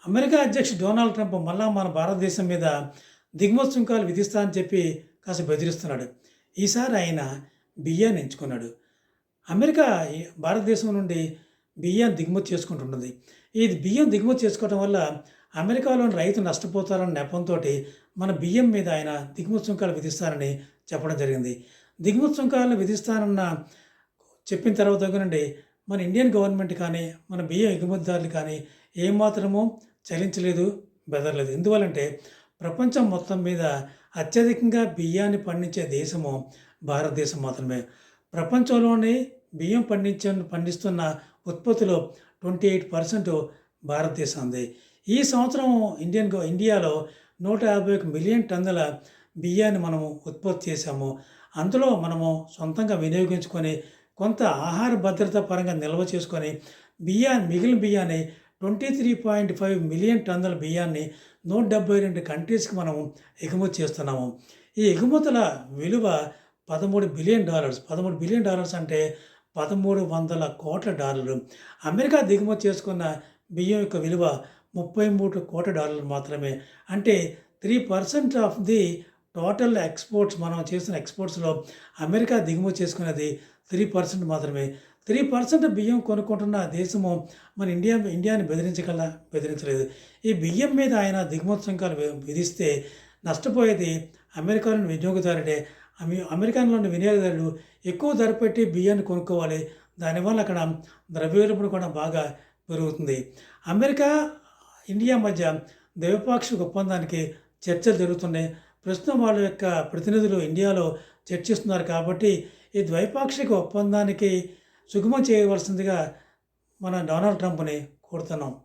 America అధ్యక్షుడు Donald Trump మళ్ళా మన భారతదేశం మీద దిగుమతి సుంకాలు విధిస్తా అని చెప్పి కాస్త బెదిరిస్తున్నాడు. ఈసారి ఆయన బియ్యాన్ని ఎంచుకున్నాడు. అమెరికా భారతదేశం నుండి బియ్యాన్ని దిగుమతి చేసుకుంటుంటుంది. ఈ బియ్యం దిగుమతి చేసుకోవడం వల్ల అమెరికాలోని రైతు నష్టపోతారన్న నెపంతో మన బియ్యం మీద ఆయన దిగుమతి సుంకాలు విధిస్తారని చెప్పడం జరిగింది. దిగుమతి సుంకాలను విధిస్తానన్న చెప్పిన తర్వాత దగ్గరండి మన ఇండియన్ గవర్నమెంట్ కానీ మన బియ్యం ఎగుమతిదారులు కానీ ఏమాత్రమూ చలించలేదు, బెదరలేదు. ఎందువల్లంటే ప్రపంచం మొత్తం మీద అత్యధికంగా బియ్యాన్ని పండించే దేశము భారతదేశం మాత్రమే. ప్రపంచంలోని బియ్యం పండిస్తున్న ఉత్పత్తిలో 28% భారతదేశం ఉంది. ఈ సంవత్సరం ఇండియాలో 151 మిలియన్ టన్నుల బియ్యాన్ని మనము ఉత్పత్తి చేశాము. అందులో మనము సొంతంగా వినియోగించుకొని కొంత ఆహార భద్రత పరంగా నిల్వ చేసుకొని మిగిలిన బియ్యాన్ని 23.5 మిలియన్ టన్నుల బియ్యాన్ని 172 కంట్రీస్కి మనం ఎగుమతి చేస్తున్నాము. ఈ ఎగుమతుల విలువ $13 బిలియన్. $13 బిలియన్ అంటే $1,300 కోట్ల. అమెరికా దిగుమతి చేసుకున్న బియ్యం యొక్క విలువ $33 కోట్ల మాత్రమే. అంటే 3% ఆఫ్ ది టోటల్ ఎక్స్పోర్ట్స్, మనం చేసిన ఎక్స్పోర్ట్స్లో అమెరికా దిగుమతి చేసుకున్నది 3% మాత్రమే. 3% బియ్యం కొనుక్కుంటున్న దేశము మన ఇండియాని బెదిరించలేదు. ఈ బియ్యం మీద ఆయన దిగుమతి సుంకాలు విధిస్తే నష్టపోయేది అమెరికాలోని వినియోగదారుడే. అమెరికాలోని వినియోగదారులు ఎక్కువ ధర పెట్టి బియ్యాన్ని కొనుక్కోవాలి. దానివల్ల అక్కడ ద్రవ్యోల్బణం కూడా బాగా పెరుగుతుంది. అమెరికా ఇండియా మధ్య ద్వైపాక్షిక ఒప్పందానికి చర్చలు జరుగుతున్నాయి. ప్రస్తుతం వాళ్ళ యొక్క ప్రతినిధులు ఇండియాలో చర్చిస్తున్నారు. కాబట్టి ఈ ద్వైపాక్షిక ఒప్పందానికి సుగమం చేయవలసిందిగా మన డొనాల్డ్ ట్రంప్ని కోరుతున్నాం.